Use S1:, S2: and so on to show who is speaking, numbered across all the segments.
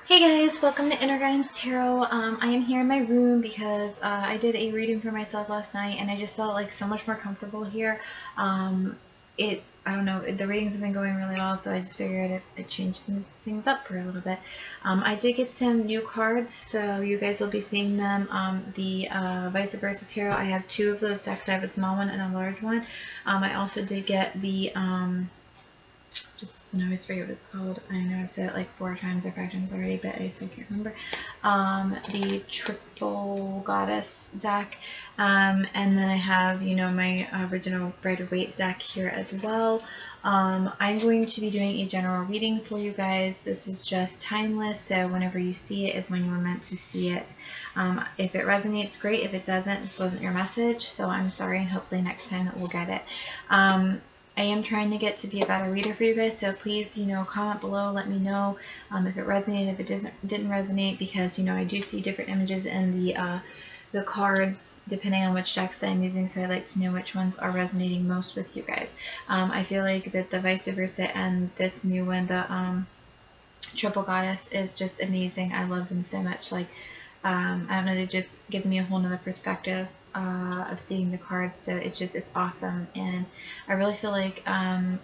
S1: Hey guys, welcome to Inner Guidance Tarot. I am here in my room because I did a reading for myself last night and I just felt like so much more comfortable here. I don't know, the readings have been going really well, so I just figured it changed things up for a little bit. I did get some new cards, so you guys will be seeing them. The Vice Versa Tarot, I have two of those decks. I have a small one and a large one. I also did get the just this one, I always forget what it's called. I know I've said it like 4 times or 5 times already, but I still can't remember. The Triple Goddess deck. And then I have, my original Rider-Waite deck here as well. I'm going to be doing a general reading for you guys. This is just timeless, so whenever you see it is when you were meant to see it. If it resonates, great. If it doesn't, this wasn't your message, so I'm sorry, and hopefully next time we'll get it. I am trying to get to be a better reader for you guys, so please, comment below, let me know if it resonated, if it didn't resonate, because, I do see different images in the cards depending on which decks I'm using, so I like to know which ones are resonating most with you guys. I feel like that the Vice Versa and this new one, the Triple Goddess, is just amazing. I love them so much. Like, I don't know, they just give me a whole nother perspective of seeing the cards, so it's awesome, and I really feel like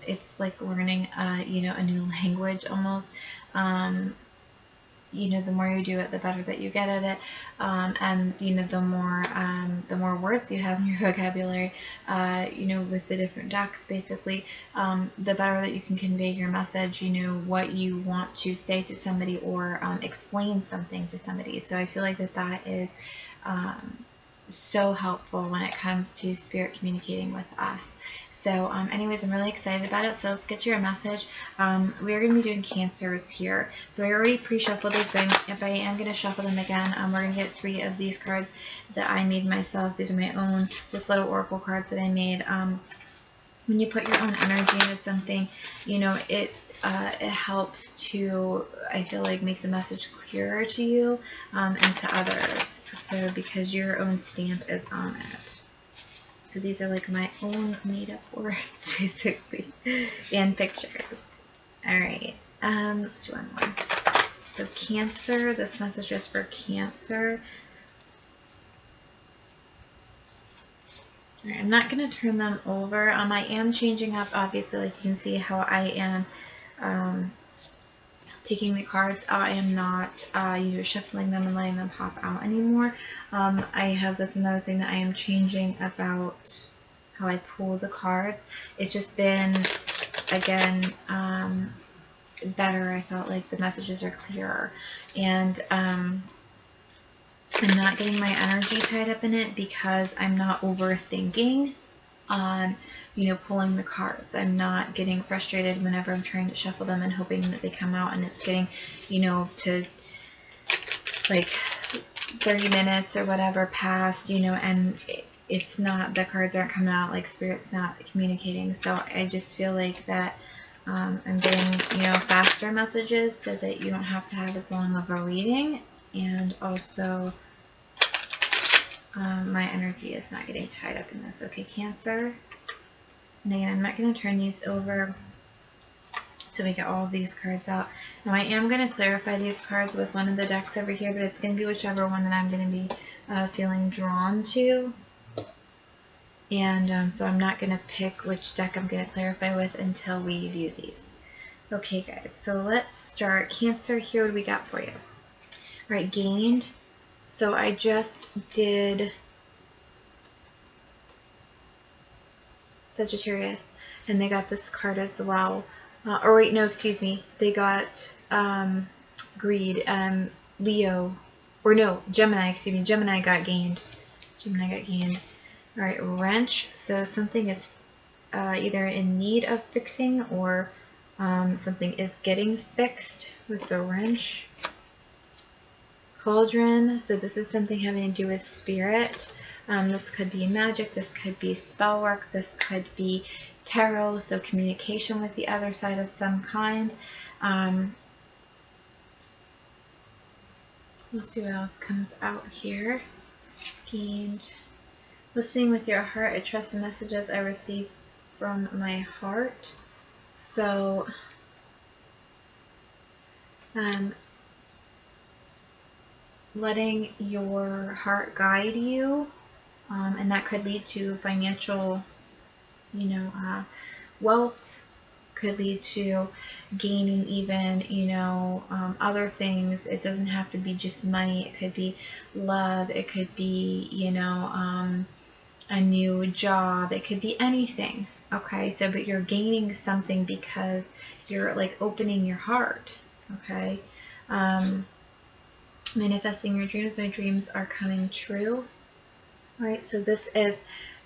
S1: it's like learning a new language almost. The more you do it, the better that you get at it, and the more words you have in your vocabulary, with the different decks, basically, the better that you can convey your message, what you want to say to somebody, or explain something to somebody. So I feel like that is so helpful when it comes to spirit communicating with us. So anyways, I'm really excited about it. So let's get you a message. We are going to be doing Cancers here. So I already pre-shuffled these, but if I am going to shuffle them again, we're going to get 3 of these cards that I made myself. These are my own, just little oracle cards that I made. When you put your own energy into something, it helps to, I feel like, make the message clearer to you and to others. So because your own stamp is on it. So these are like my own made-up words, basically, and pictures. All right, let's do one more. So Cancer, this message is for Cancer. All right, I'm not going to turn them over. I am changing up, obviously, like you can see how I am taking the cards out. I am not shuffling them and letting them pop out anymore. I have another thing that I am changing about how I pull the cards. It's just been, again, better. I felt like the messages are clearer, and I'm not getting my energy tied up in it because I'm not overthinking on pulling the cards. I'm not getting frustrated whenever I'm trying to shuffle them and hoping that they come out, and it's getting to like 30 minutes or whatever past, and it's not, the cards aren't coming out, like Spirit's not communicating. So I just feel like that I'm getting faster messages so that you don't have to have as long of a reading, and also my energy is not getting tied up in this. Okay, Cancer. And again, I'm not going to turn these over so we get all of these cards out. Now I am going to clarify these cards with one of the decks over here, but it's going to be whichever one that I'm going to be feeling drawn to. And so I'm not going to pick which deck I'm going to clarify with until we view these. Okay guys, so let's start. Cancer, here, what do we got for you? All right, gained. So I just did Sagittarius, and they got this card as well. Or wait, no, excuse me. They got greed. Leo, or no, Gemini. Excuse me. Gemini got gained. Gemini got gained. All right, wrench. So something is either in need of fixing, or something is getting fixed with the wrench. Cauldron. So this is something having to do with spirit. This could be magic, this could be spell work, this could be tarot, so communication with the other side of some kind. Let's see what else comes out here. Gained. Listening with your heart, I trust the messages I receive from my heart. So letting your heart guide you, and that could lead to financial, wealth, could lead to gaining even, other things. It doesn't have to be just money. It could be love. It could be, a new job. It could be anything. Okay, so but you're gaining something because you're like opening your heart. Okay, manifesting your dreams. My dreams are coming true. All right, so this is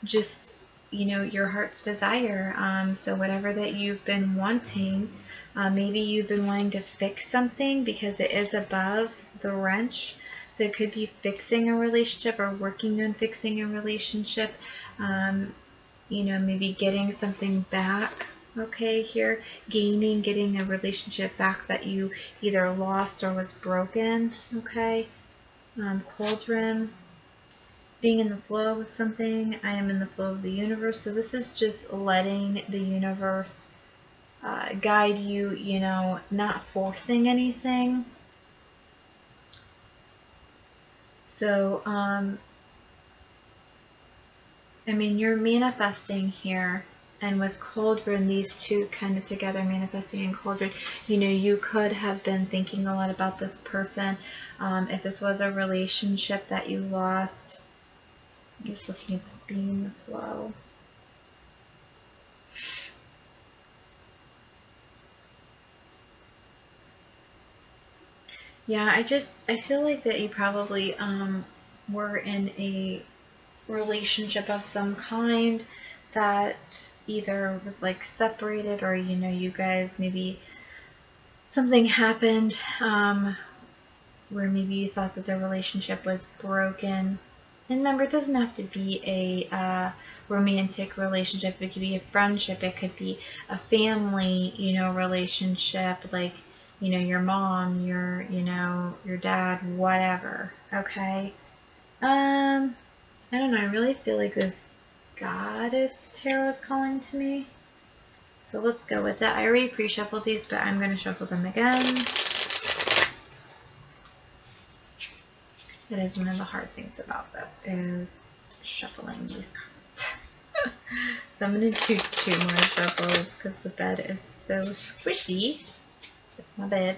S1: just, your heart's desire. So whatever that you've been wanting, maybe you've been wanting to fix something because it is above the wrench. So it could be fixing a relationship or working on fixing a relationship. Maybe getting something back. Okay, here, getting a relationship back that you either lost or was broken. Okay, cauldron. Being in the flow with something. I am in the flow of the universe. So this is just letting the universe guide you, not forcing anything. So, you're manifesting here. And with cauldron, these two kind of together, manifesting and cauldron, you could have been thinking a lot about this person. If this was a relationship that you lost, I'm just looking at this being in the flow. Yeah, I feel like that you probably were in a relationship of some kind that either was like separated or, you guys maybe something happened where maybe you thought that the relationship was broken. And remember, it doesn't have to be a romantic relationship. It could be a friendship. It could be a family, relationship, like, your mom, your dad, whatever. Okay. I don't know. I really feel like this goddess tarot is calling to me. So let's go with it. I already pre-shuffled these, but I'm going to shuffle them again. That is one of the hard things about this, is shuffling these cards. So I'm going to do 2 more shuffles because the bed is so squishy. It's like my bed.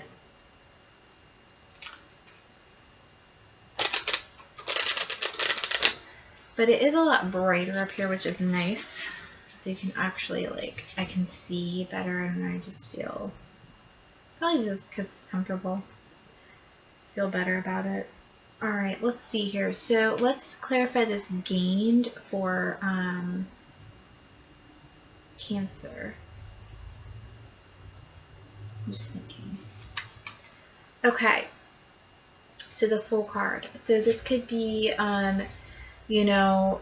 S1: But it is a lot brighter up here, which is nice. So you can actually, I can see better, and I just feel, probably just because it's comfortable, feel better about it. All right, let's see here. So let's clarify this gained for Cancer. I'm just thinking. Okay. So the full card. So this could be, I'm getting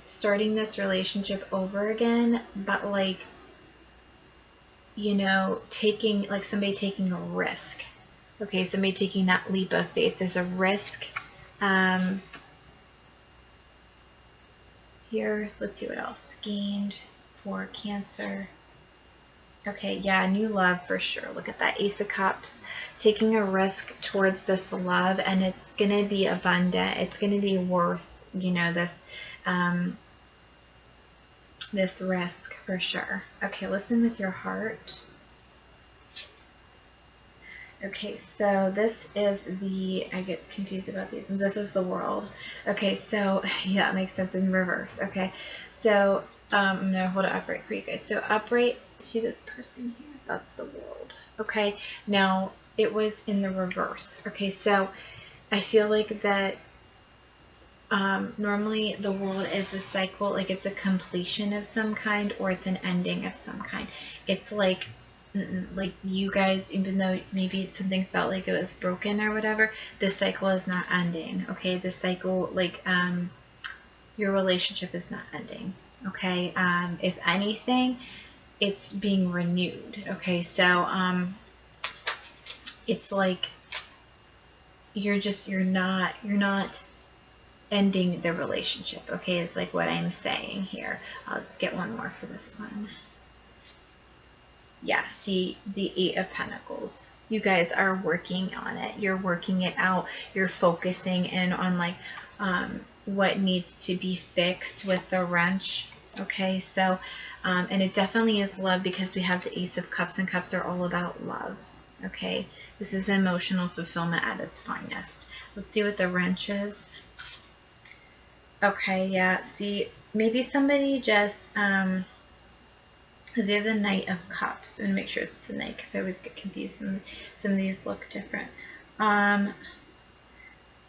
S1: starting this relationship over again, but taking, somebody taking a risk. Okay, somebody taking that leap of faith. There's a risk. Here, let's see what else. Gained for Cancer. Okay, yeah, new love for sure. Look at that Ace of Cups. Taking a risk towards this love, and it's going to be abundant. It's going to be worth, this risk for sure. Okay, listen with your heart. Okay, so this is I get confused about these ones. This is the World. Okay, so, yeah, it makes sense in reverse. Okay, so I'm going to hold it upright for you guys. So upright, see this person here? That's the World. Okay, now it was in the reverse. Okay, so I feel like that normally the World is a cycle, it's a completion of some kind, or it's an ending of some kind. It's like you guys, even though maybe something felt like it was broken or whatever, this cycle is not ending. Okay, this cycle, your relationship is not ending. Okay, if anything, it's being renewed. Okay, so it's like you're not ending the relationship. Okay, it's like what I'm saying here. Let's get one more for this one. Yeah, see the Eight of Pentacles. You guys are working on it. You're working it out. You're focusing in on like what needs to be fixed with the wrench. Okay, so, and it definitely is love because we have the Ace of Cups, and cups are all about love. Okay, this is emotional fulfillment at its finest. Let's see what the wrench is. Okay, yeah, see, maybe somebody just, because we have the Knight of Cups. I'm going to make sure it's a Knight because I always get confused. Some of these look different.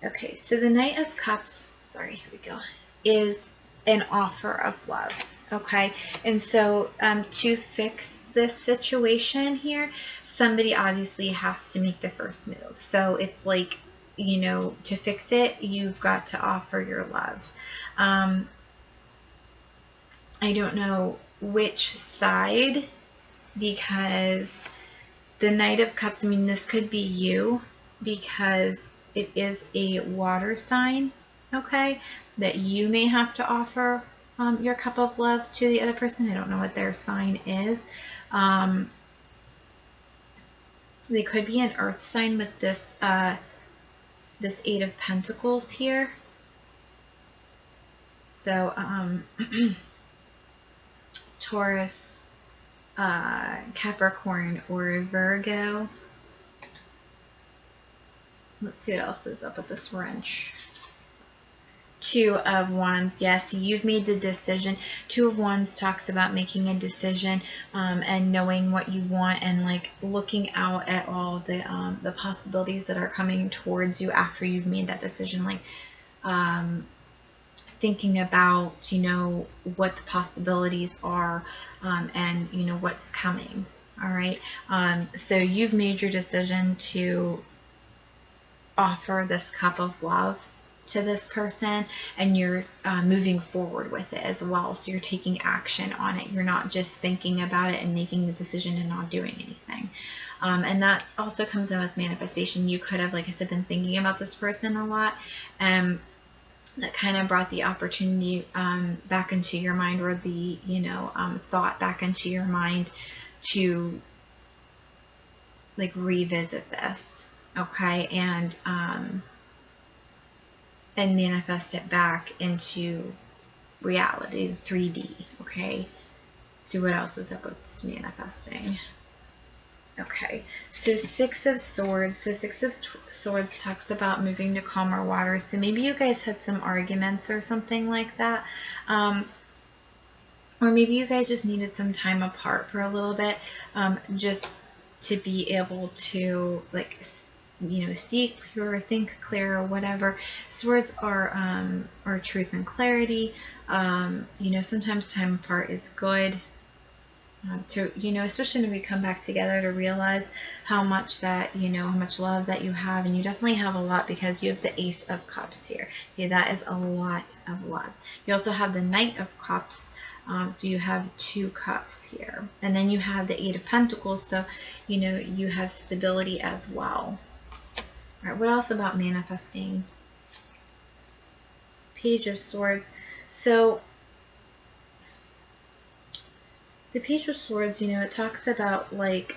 S1: Okay, so the Knight of Cups, sorry, here we go, is an offer of love. Okay, and so to fix this situation here, somebody obviously has to make the first move. So it's like, you know, to fix it, you've got to offer your love. I don't know which side, because the Knight of Cups, I mean, this could be you because it is a water sign, okay, that you may have to offer your cup of love to the other person. I don't know what their sign is. They could be an earth sign with this this Eight of Pentacles here. So Taurus, Capricorn, or Virgo. Let's see what else is up with this wrench. Two of Wands. Yes, you've made the decision. Two of Wands talks about making a decision and knowing what you want and like looking out at all the possibilities that are coming towards you after you've made that decision. Like thinking about, you know, what the possibilities are and, you know, what's coming. All right. So you've made your decision to offer this cup of love to this person, and you're moving forward with it as well. So you're taking action on it. You're not just thinking about it and making the decision and not doing anything. And that also comes in with manifestation. You could have, like I said, been thinking about this person a lot, and that kind of brought the opportunity back into your mind, or the, you know, thought back into your mind to like revisit this. Okay, and manifest it back into reality, 3D. Okay, see what else is up with this manifesting. Okay, so Six of Swords. So Six of Swords talks about moving to calmer waters. So maybe you guys had some arguments or something like that. Or maybe you guys just needed some time apart for a little bit, just to be able to, like, you know, see clearer, think clearer, whatever. Swords are truth and clarity. You know, sometimes time apart is good. To, you know, especially when we come back together, to realize how much that, you know, how much love that you have. And you definitely have a lot because you have the Ace of Cups here. Okay, that is a lot of love. You also have the Knight of Cups. So you have two cups here. And then you have the Eight of Pentacles. So, you know, you have stability as well. All right, what else about manifesting? Page of Swords. So the Page of Swords, you know, it talks about like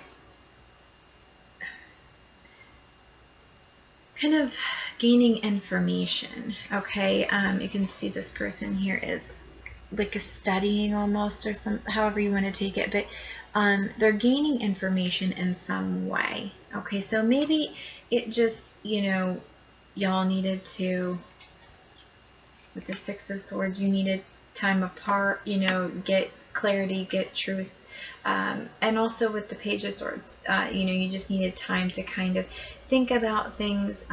S1: kind of gaining information. Okay, you can see this person here is like a studying almost, or some, however you want to take it, but they're gaining information in some way. Okay, so maybe it just, you know, y'all needed to, with the Six of Swords, you needed time apart, you know, get clarity, get truth. And also with the Page of Swords, you know, you just needed time to kind of think about things,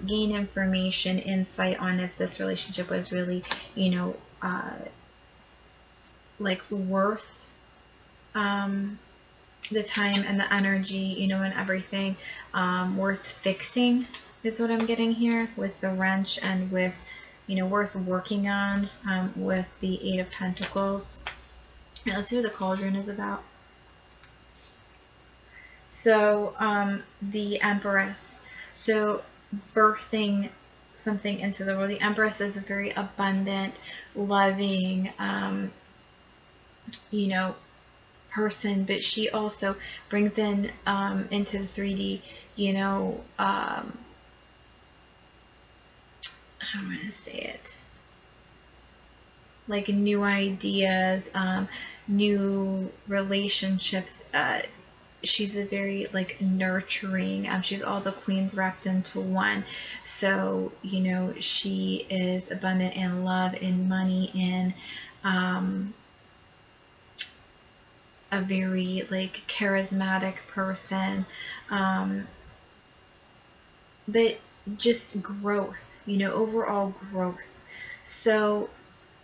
S1: gain information, insight on if this relationship was really, you know, like worth the time and the energy, you know, and everything, worth fixing is what I'm getting here with the wrench, and with, you know, worth working on with the Eight of Pentacles. Right, let's see what the Cauldron is about. So the Empress. So birthing something into the world. The Empress is a very abundant, loving, you know, person, but she also brings in into the 3D, you know, how am I going to say it? Like new ideas, new relationships. She's a very like nurturing. She's all the queens wrapped into one. So you know she is abundant in love, in money, in a very like charismatic person, but just growth. You know, overall growth. So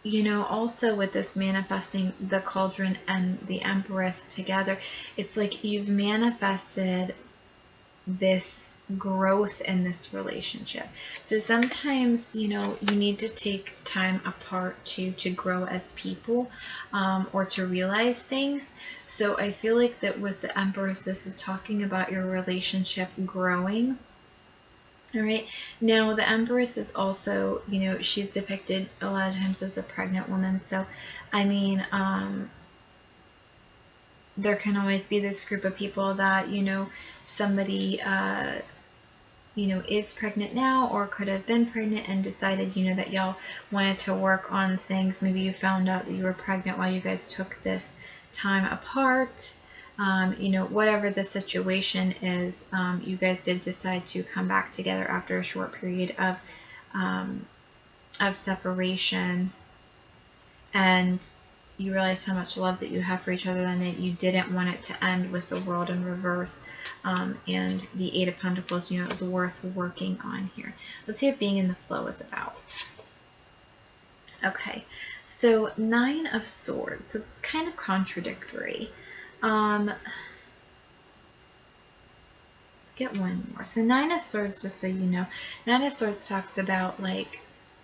S1: you know, also with this manifesting the cauldron and the empress together, it's like you've manifested this growth in this relationship. So sometimes, you know, you need to take time apart to grow as people, or to realize things. So I feel like that with the empress, this is talking about your relationship growing. All right. Now, the Empress is also, you know, she's depicted a lot of times as a pregnant woman. So, I mean, there can always be this group of people that, you know, somebody, you know, is pregnant now or could have been pregnant and decided, you know, that y'all wanted to work on things. Maybe you found out that you were pregnant while you guys took this time apart. You know, whatever the situation is, you guys did decide to come back together after a short period of separation, and you realized how much love that you have for each other, and that you didn't want it to end with the world in reverse, and the Eight of Pentacles. You know, it was worth working on here. Let's see what being in the flow is about. Okay, so Nine of Swords. So it's kind of contradictory. Let's get one more. So Nine of Swords, just so you know, Nine of Swords talks about like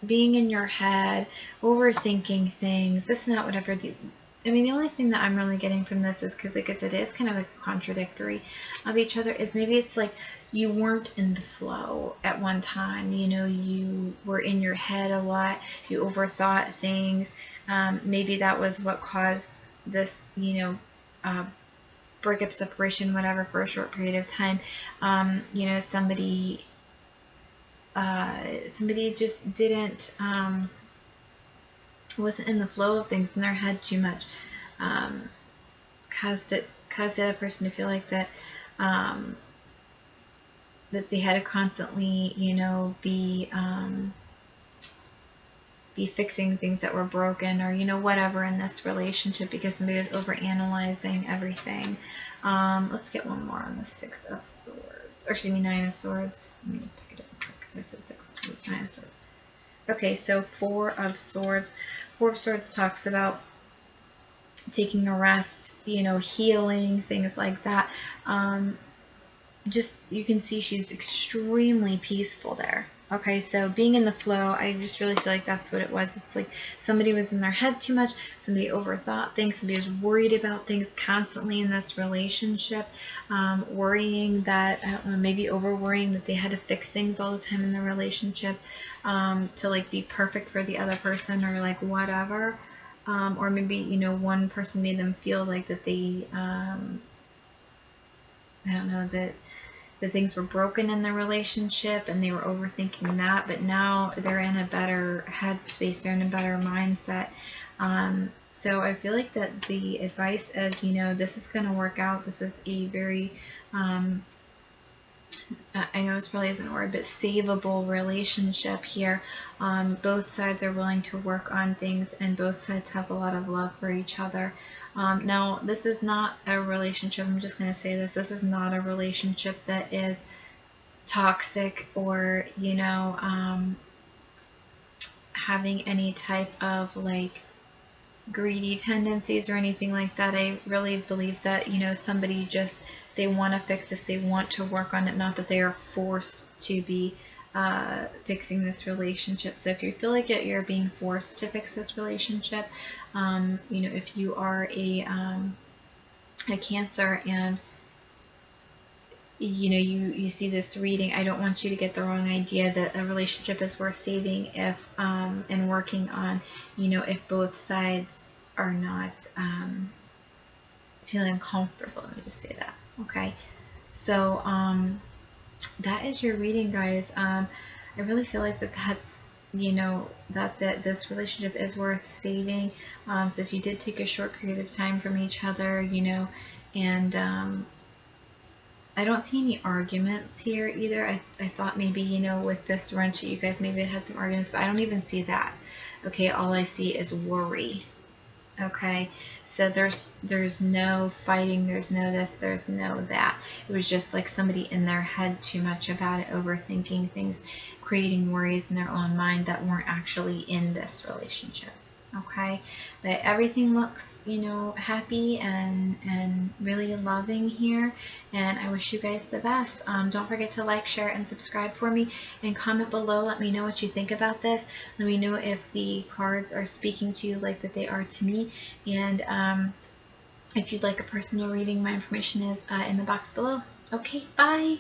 S1: being in your head, overthinking things, this and that, whatever. I mean, the only thing that I'm really getting from this is because, like I said, it is kind of like contradictory of each other, is maybe it's like you weren't in the flow at one time. You know, you were in your head a lot. You overthought things. Maybe that was what caused this, you know, breakup, separation, whatever, for a short period of time. You know, somebody just didn't, wasn't in the flow of things in their head too much, caused the other person to feel like that, that they had to constantly, you know, be fixing things that were broken, or, you know, whatever in this relationship, because somebody was over analyzing everything. Let's get one more on the Six of Swords, or excuse me, Nine of Swords. Let me pick a different card because I said Six of Swords, Nine of Swords. Okay, so Four of Swords. Four of Swords talks about taking a rest, you know, healing, things like that. Just, you can see she's extremely peaceful there. Okay, so being in the flow, I just really feel like that's what it was. It's like somebody was in their head too much, somebody overthought things, somebody was worried about things constantly in this relationship, worrying that, I don't know, maybe over worrying that they had to fix things all the time in the relationship, to like be perfect for the other person, or like whatever, or maybe, you know, one person made them feel like that they, I don't know, that things were broken in the relationship and they were overthinking that, but now they're in a better headspace, they're in a better mindset. So I feel like that the advice is, you know, this is going to work out. This is a very, I know this probably isn't a word, but savable relationship here. Both sides are willing to work on things, and both sides have a lot of love for each other. Now, this is not a relationship, I'm just going to say this, this is not a relationship that is toxic, or, you know, having any type of like greedy tendencies or anything like that. I really believe that, you know, somebody just, they want to fix this, they want to work on it, not that they are forced to be fixing this relationship. So if you feel like you're being forced to fix this relationship, you know, if you are a Cancer, and you know, you see this reading, I don't want you to get the wrong idea that a relationship is worth saving if and working on, you know, if both sides are not feeling uncomfortable. Let me just say that. Okay. So, that is your reading, guys. I really feel like that's, that's it. This relationship is worth saving. So if you did take a short period of time from each other, and I don't see any arguments here either. I thought maybe, with this wrench, you guys maybe had some arguments, but I don't even see that. Okay, all I see is worry. Okay, so there's no fighting, there's no this, there's no that. It was just like somebody in their head too much about it, overthinking things, creating worries in their own mind that weren't actually in this relationship. Okay, but everything looks, happy and really loving here, and I wish you guys the best. Don't forget to like, share, and subscribe for me, and comment below. Let me know what you think about this. Let me know if the cards are speaking to you like that they are to me, and if you'd like a personal reading, my information is in the box below. Okay, bye.